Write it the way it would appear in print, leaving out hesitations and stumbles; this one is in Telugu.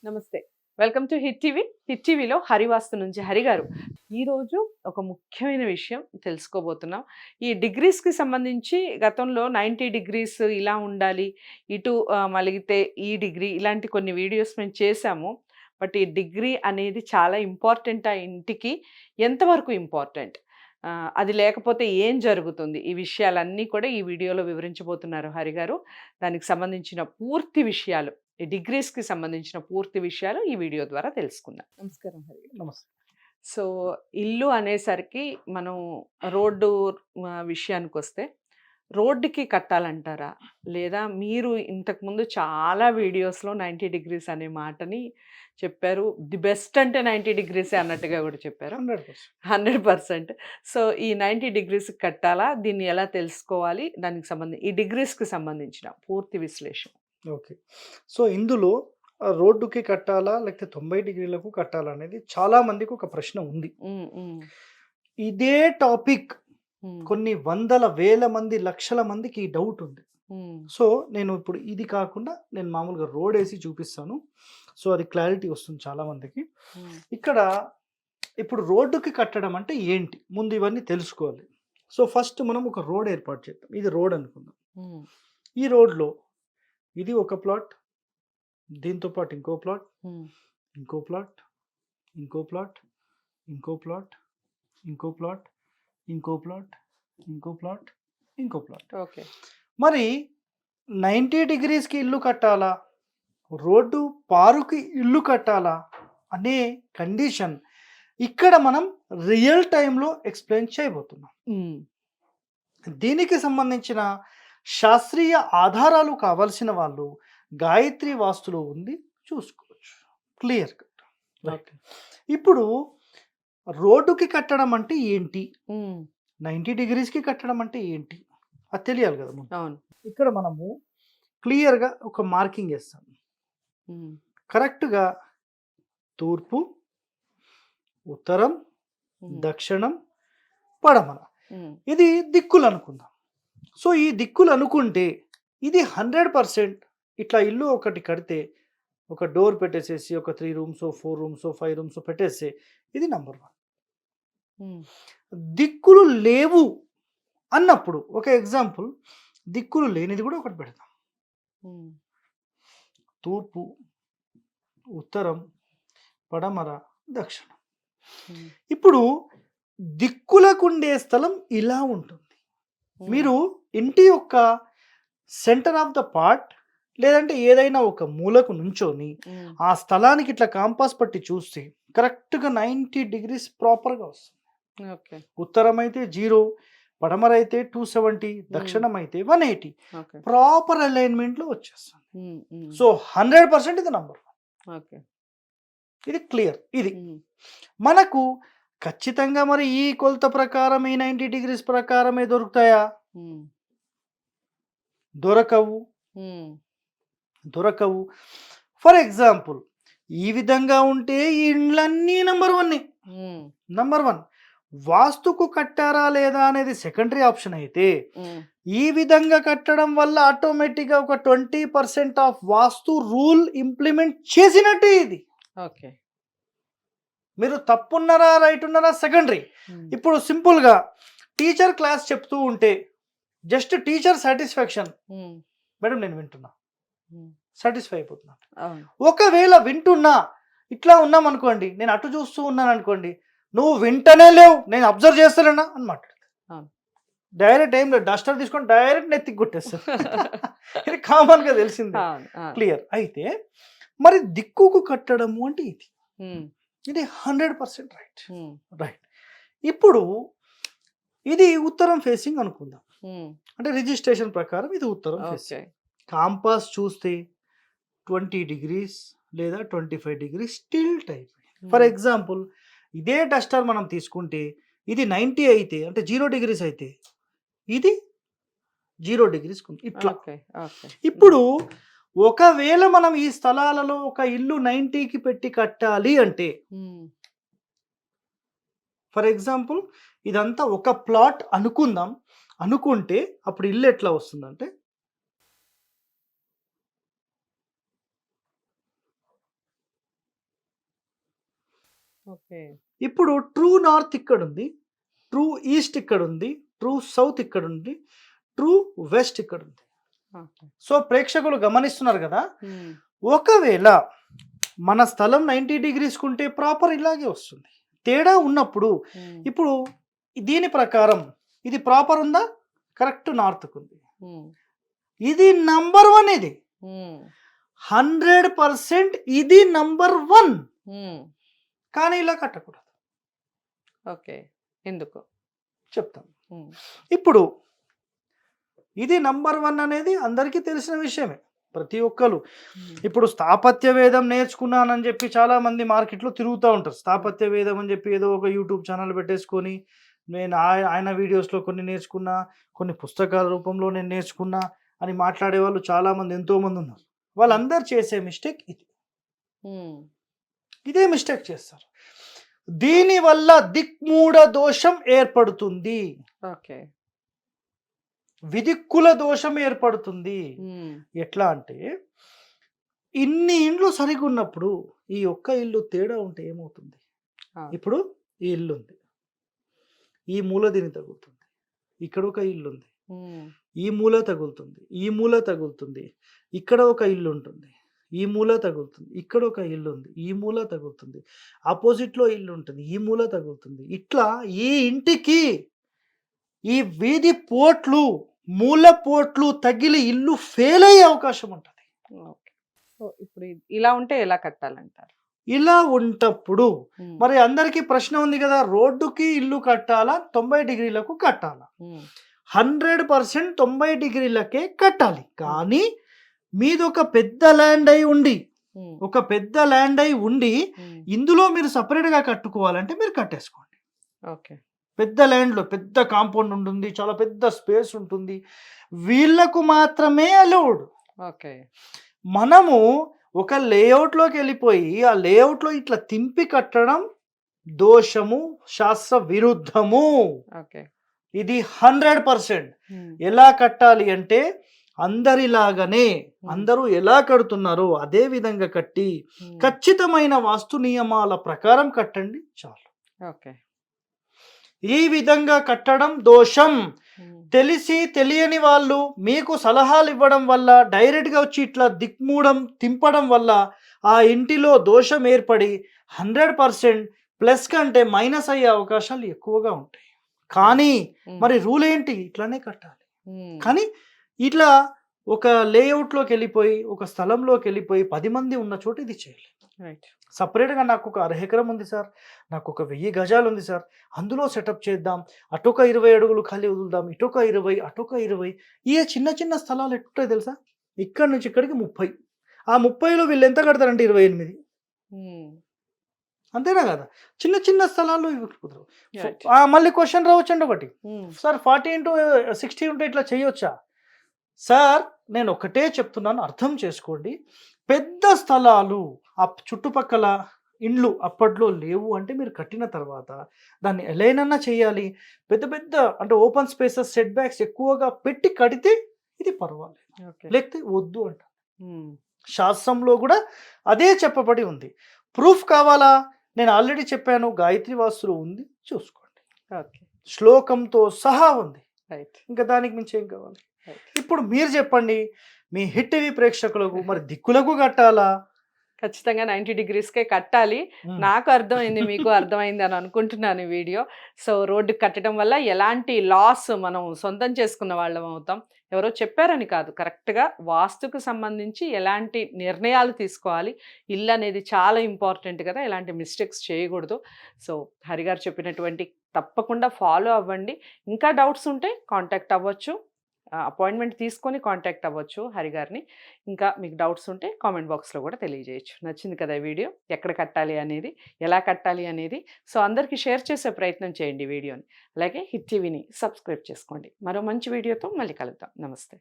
నమస్తే. Welcome to hit TV. Hit టీవీలో హరివాస్తు నుంచి హరి గారు. ఈరోజు ఒక ముఖ్యమైన విషయం తెలుసుకోబోతున్నాం. ఈ డిగ్రీస్‌కి సంబంధించి గతంలో 90 డిగ్రీస్ ఇలా ఉండాలి, ఇటు మలిగితే ఈ డిగ్రీ ఇలాంటి కొన్ని వీడియోస్ మేము చేశాము. బట్ ఈ డిగ్రీ అనేది చాలా ఇంపార్టెంట్ ఆ ఇంటికి. ఎంతవరకు ఇంపార్టెంట్? అది లేకపోతే ఏం జరుగుతుంది? ఈ విషయాలన్నీ కూడా ఈ వీడియోలో వివరించబోతున్నారు హరి గారు. దానికి సంబంధించిన పూర్తి విషయాలు, ఈ డిగ్రీస్‌కి సంబంధించిన పూర్తి విషయాలు ఈ వీడియో ద్వారా తెలుసుకుందాం. నమస్కారం హరి గారు. నమస్తే. సో ఇల్లు అనేసరికి మనం రోడ్డు విషయానికొస్తే రోడ్డుకి కట్టాలంటారా? లేదా మీరు ఇంతకుముందు చాలా వీడియోస్‌లో 90 డిగ్రీస్ అనే మాటని చెప్పారు. ది బెస్ట్ అంటే 90 డిగ్రీసే అన్నట్టుగా కూడా చెప్పారు. 100%. 100%. సో ఈ 90 డిగ్రీస్‌కి కట్టాలా? దీన్ని ఎలా తెలుసుకోవాలి? దానికి ఈ డిగ్రీస్‌కి సంబంధించిన పూర్తి విశ్లేషణ. ఓకే. సో ఇందులో రోడ్డుకి కట్టాలా? లేకపోతే 90 డిగ్రీలకు కట్టాలా? అనేది చాలా మందికి ఒక ప్రశ్న ఉంది. ఇదే టాపిక్ కొన్ని వందల వేల మంది, లక్షల మందికి ఈ డౌట్ ఉంది. సో నేను ఇప్పుడు ఇది కాకుండా నేను మామూలుగా రోడ్ వేసి చూపిస్తాను. సో అది క్లారిటీ వస్తుంది చాలా మందికి. ఇక్కడ ఇప్పుడు రోడ్డుకి కట్టడం అంటే ఏంటి? ముందు ఇవన్నీ తెలుసుకోవాలి. సో ఫస్ట్ మనం ఒక రోడ్ ఏర్పాటు చేద్దాం. ఇది రోడ్ అనుకుందాం. ఈ రోడ్లో ఇది ఒక ప్లాట్, దీంతో పాటు ఇంకో ప్లాట్, ఇంకో ప్లాట్, ఇంకో ప్లాట్, ఇంకో ప్లాట్, ఇంకో ప్లాట్, ఇంకో ప్లాట్, ఇంకో ప్లాట్, ఇంకో ప్లాట్. ఓకే. మరి 90 డిగ్రీస్కి ఇల్లు కట్టాలా, రోడ్డు పారుకి ఇల్లు కట్టాలా అనే కండిషన్ ఇక్కడ మనం రియల్ టైంలో ఎక్స్ప్లెయిన్ చేయబోతున్నాం. దీనికి సంబంధించిన శాస్త్రీయ ఆధారాలు కావాల్సిన వాళ్ళు గాయత్రి వాస్తులో ఉంది, చూసుకోవచ్చు క్లియర్ కట్. ఇప్పుడు రోడ్డుకి కట్టడం అంటే ఏంటి, 90 డిగ్రీస్కి కట్టడం అంటే ఏంటి అది తెలియాలి కదా. అవును. ఇక్కడ మనము క్లియర్గా ఒక మార్కింగ్ వేస్తాం. కరెక్ట్గా తూర్పు, ఉత్తరం, దక్షిణం, పడమర, ఇది దిక్కులు అనుకుందాం. సో ఈ దిక్కులు అనుకుంటే ఇది 100% ఇట్లా ఇల్లు ఒకటి కడితే ఒక డోర్ పెట్టేసేసి ఒక 3 రూమ్స్ 4 రూమ్స్ 5 రూమ్స్ పెట్టేస్తే ఇది నంబర్ 1. దిక్కులు లేవు అన్నప్పుడు ఒక ఎగ్జాంపుల్, దిక్కులు లేనిది కూడా ఒకటి పెడతాం. తూర్పు, ఉత్తరం, పడమర, దక్షిణం. ఇప్పుడు దిక్కులకు ఉండే స్థలం ఇలా ఉంటుంది. మీరు ఇంటి యొక్క సెంటర్ ఆఫ్ ద పార్ట్ లేదంటే ఏదైనా ఒక మూలకు నుంచొని ఆ స్థలానికి ఇట్లా కాంపాస్ పట్టి చూస్తే కరెక్ట్గా 90 డిగ్రీస్ ప్రాపర్గా వస్తుంది. ఉత్తరం అయితే 0, పడమర అయితే 270, దక్షిణం అయితే 180, ప్రాపర్ అలైన్మెంట్లో వచ్చేస్తుంది. సో 100% ఇది నంబర్ 1. ఇది క్లియర్. ఇది మనకు ఖచ్చితంగా మరి ఈ కొలత ప్రకారం ఈ 90 డిగ్రీస్ ప్రకారమే దొరుకుతాయా? దొరకవు. ఫర్ ఎగ్జాంపుల్ ఈ విధంగా ఉంటే ఈ ఇండ్లన్నీ నంబర్ 1. వాస్తుకు కట్టారా లేదా అనేది సెకండరీ ఆప్షన్ అయితే ఈ విధంగా కట్టడం వల్ల ఆటోమేటిక్గా ఒక 20% ఆఫ్ వాస్తు రూల్ ఇంప్లిమెంట్ చేసినట్టే ఇది. ఓకే. మీరు తప్పున్నారా రైట్ ఉన్నారా సెకండరీ. ఇప్పుడు సింపుల్గా టీచర్ క్లాస్ చెప్తూ ఉంటే జస్ట్ టీచర్ సాటిస్ఫాక్షన్, మేడం నేను వింటున్నా, సాటిస్ఫై అయిపోతున్నా. ఒకవేళ వింటున్నా ఇట్లా ఉన్నాం అనుకోండి, నేను అటు చూస్తూ ఉన్నాను అనుకోండి, నువ్వు వింటనే లేవు నేను అబ్జర్వ్ చేస్తానన్నా అని మాట్లాడతాను. డైరెక్ట్ ఏం లేదు, డస్టర్ తీసుకొని డైరెక్ట్ నెత్తికి కొట్టేస్తాను. ఇది కామన్గా తెలిసింది. క్లియర్. అయితే మరి దిక్కుకు కట్టడము అంటే ఇది 100% రైట్. ఇప్పుడు ఇది ఉత్తరం ఫేసింగ్ అనుకుందాం. అంటే రిజిస్ట్రేషన్ ప్రకారం ఇది ఉత్తరం ఫేసింగ్. కాంపాస్ చూస్తే 20 డిగ్రీస్ లేదా 25 degrees still type. For example ఇదే డస్టర్ మనం తీసుకుంటే ఇది 90 అయితే అంటే 0 డిగ్రీస్ అయితే ఇది 0 డిగ్రీస్ ఇట్లా. ఇప్పుడు ఒకవేళ మనం ఈ స్థలాలలో ఒక ఇల్లు 90కి పెట్టి కట్టాలి అంటే ఫర్ ఎగ్జాంపుల్ ఇదంతా ఒక ప్లాట్ అనుకుంటే అప్పుడు ఇల్లు ఎట్లా వస్తుందంటే ఓకే. ఇప్పుడు ట్రూ నార్త్ ఇక్కడ ఉంది, ట్రూ ఈస్ట్ ఇక్కడ ఉంది, ట్రూ సౌత్ ఇక్కడ ఉంది, ట్రూ వెస్ట్ ఇక్కడ ఉంది. ఓకే. సో ప్రేక్షకులు గమనిస్తున్నారు కదా, హ్మ్. ఒకవేళ మన స్థలం 90 degrees కుంటే ప్రాపర్ ఇలాగే వస్తుంది. తేడా ఉన్నప్పుడు హ్మ్. ఇప్పుడు దీని ప్రకారం ఇది ప్రాపర్ ఉందా, కరెక్ట్ నార్త్కు ఉంది. హ్మ్. ఇది నంబర్ 1, ఇది హ్మ్. 100% ఇది నంబర్ 1. హ్మ్. కానీ ఇలా కట్టకూడదు. ఓకే. ఎందుకు? చెప్తాను. హ్మ్. ఇప్పుడు ఇది నంబర్ 1 అనేది అందరికీ తెలిసిన విషయమే. ప్రతి ఒక్కరు హ్మ్. ఇప్పుడు స్థాపత్య వేదం నేర్చుకున్నానని చెప్పి చాలా మంది మార్కెట్లో తిరుగుతూ ఉంటారు. స్థాపత్య వేదం అని చెప్పి ఏదో ఒక యూట్యూబ్ ఛానల్ పెట్టేసుకొని నేను ఆయన వీడియోస్లో కొన్ని నేర్చుకున్నా, కొన్ని పుస్తకాల రూపంలో నేను నేర్చుకున్నా అని మాట్లాడే వాళ్ళు చాలామంది, ఎంతోమంది ఉన్నారు. వాళ్ళందరూ చేసే మిస్టేక్ ఇది. హ్మ్. ఇదే మిస్టేక్ చేస్తారు. దీనివల్ల దిక్మూఢ దోషం ఏర్పడుతుంది, ఓకే. విదిక్కుల దోషం ఏర్పడుతుంది. హ్మ్. ఎట్లా అంటే ఇన్ని ఇండ్లు సరిగా ఉన్నప్పుడు ఈ ఒక్క ఇల్లు తేడా ఉంటే ఏమవుతుంది? ఆ! ఇప్పుడు ఈ ఇల్లు ఉంది, ఈ మూల దీని తగులుతుంది, ఇక్కడ ఒక ఇల్లు ఉంది, హ్మ్. ఈ మూల తగులుతుంది, ఈ మూల తగులుతుంది, ఇక్కడ ఒక ఇల్లు ఉంటుంది, ఈ మూల తగులుతుంది, ఇక్కడ ఒక ఇల్లు ఉంది, ఈ మూల తగులుతుంది, ఆపోజిట్లో ఇల్లు ఉంటుంది, ఈ మూల తగులుతుంది. ఇట్లా ఈ ఇంటికి ఈ వీధి పోట్లు, మూల పోట్లు తగిలి ఇల్లు ఫెయిల్ అయ్యే అవకాశం ఉంటుంది. ఓకే. సో ఇప్పుడు ఇలా ఉంటే ఎలా కట్టాలంటారు? ఇలా ఉంటప్పుడు హ్మ్. మరి అందరికీ ప్రశ్న ఉంది కదా, రోడ్డుకి ఇల్లు కట్టాలా 90 డిగ్రీలకు కట్టాలా? హ్మ్. 100% 90 డిగ్రీలకే కట్టాలి. కానీ మీది ఒక పెద్ద ల్యాండ్ అయి ఉండి, హ్మ్. ఒక పెద్ద ల్యాండ్ అయి ఉండి హ్మ్. ఇందులో మీరు సపరేట్గా కట్టుకోవాలంటే మీరు కట్టేసుకోండి. ఓకే. పెద్ద ల్యాండ్లో పెద్ద కాంపౌండ్ ఉంటుంది, చాలా పెద్ద స్పేస్ ఉంటుంది, వీళ్ళకు మాత్రమే అలౌడ్. ఓకే. మనము ఒక లేఅవుట్లోకి వెళ్ళిపోయి ఆ లేఅవుట్లో ఇట్లా తింపి కట్టడం దోషము, శాస్త్ర విరుద్ధము. ఓకే. ఇది 100%. హ్మ్. ఎలా కట్టాలి అంటే అందరిలాగానే, అందరూ ఎలా కడుతున్నారో అదే విధంగా కట్టి హ్మ్. ఖచ్చితమైన వాస్తు నియమాల ప్రకారం కట్టండి చాలు. ఓకే. ఈ విధంగా కట్టడం దోషం. హ్మ్. తెలిసి తెలియని వాళ్ళు మీకు సలహాలు ఇవ్వడం వల్ల, డైరెక్ట్గా వచ్చి ఇట్లా దిక్మూడం తింపడం వల్ల ఆ ఇంటిలో దోషం ఏర్పడి 100% ప్లస్ కంటే మైనస్ అయ్యే అవకాశాలు ఎక్కువగా ఉంటాయి. కానీ హ్మ్. మరి రూల్ ఏంటి? ఇట్లానే కట్టాలి. హ్మ్. కానీ ఇట్లా ఒక లేఅవుట్లోకి వెళ్ళిపోయి, ఒక స్థలంలోకి వెళ్ళిపోయి 10 మంది ఉన్న చోట ఇది చేయలేదు. రైట్. సపరేట్గా నాకు ఒక 1/2 ఎకరం ఉంది సార్, నాకు ఒక 1000 గజాలు ఉంది సార్, అందులో సెటప్ చేద్దాం, అటొక 20 అడుగులు ఖాళీ వదులుదాం, ఇటొక 20, అటొక 20. ఈ చిన్న చిన్న స్థలాలు ఎట్టుంటాయి తెలుసా? ఇక్కడ నుంచి ఇక్కడికి 30. ఆ 30లో వీళ్ళు ఎంత కడతారంటే 28. హ్మ్. అంతేనా కదా? చిన్న చిన్న స్థలాలు ఇవి కుదరవు. రైట్. మళ్ళీ క్వశ్చన్ రావచ్చండి ఒకటి, హ్మ్. సార్ 40x60 ఉంటే ఇట్లా చేయొచ్చా? సార్ నేను ఒకటే చెప్తున్నాను, అర్థం చేసుకోండి. పెద్ద స్థలాలు ఆ చుట్టుపక్కల ఇండ్లు అప్పట్లో లేవు అంటే మీరు కట్టిన తర్వాత దాన్ని ఎలానన్నా చేయాలి. పెద్ద పెద్ద అంటే ఓపెన్ స్పేసెస్, సెట్ బ్యాక్స్ ఎక్కువగా పెట్టి కడితే ఇది పర్వాలేదు, ఓకే. లేకపోతే వద్దు అంట. హ్మ్. శాస్త్రంలో కూడా అదే చెప్పబడి ఉంది. ప్రూఫ్ కావాలా? నేను ఆల్రెడీ చెప్పాను, గాయత్రి వాస్తులో ఉంది, చూసుకోండి. ఓకే. శ్లోకంతో సహా ఉంది. రైట్. ఇంకా దానికి మించి ఏం కావాలి? రైట్. ఇప్పుడు మీరు చెప్పండి, మీ హిట్ టీవీ ప్రేక్షకులకు మరి దిక్కులకు కట్టాలా? ఖచ్చితంగా 90 డిగ్రీస్‌కే కట్టాలి. నాకు అర్థమైంది, మీకు అర్థమైంది అని అనుకుంటున్నాను ఈ వీడియో. సో, రోడ్డుకి కట్టడం వల్ల ఎలాంటి లాస్ మనం సొంతం చేసుకున్న వాళ్ళం అవుతాం. ఎవరో చెప్పారని కాదు, కరెక్ట్‌గా వాస్తుకు సంబంధించి ఎలాంటి నిర్ణయాలు తీసుకోవాలి. ఇల్లు అనేది చాలా ఇంపార్టెంట్ కదా! ఎలాంటి మిస్టేక్స్ చేయకూడదు. సో, హరిగారు చెప్పినటువంటి తప్పకుండా ఫాలో అవ్వండి. ఇంకా డౌట్స్ ఉంటే కాంటాక్ట్ అవ్వచ్చు. అపాయింట్మెంట్ తీసుకొని కాంటాక్ట్ అవ్వచ్చు హరిగారిని. ఇంకా మీకు డౌట్స్ ఉంటే కామెంట్ బాక్స్లో కూడా తెలియజేయచ్చు. నచ్చింది కదా ఈ వీడియో? ఎక్కడ కట్టాలి అనేది, ఎలా కట్టాలి అనేది. సో, అందరికీ షేర్ చేసే ప్రయత్నం చేయండి వీడియోని. అలాగే హిట్ టీవీని సబ్స్క్రైబ్ చేసుకోండి. మరో మంచి వీడియోతో మళ్ళీ కలుద్దాం. నమస్తే.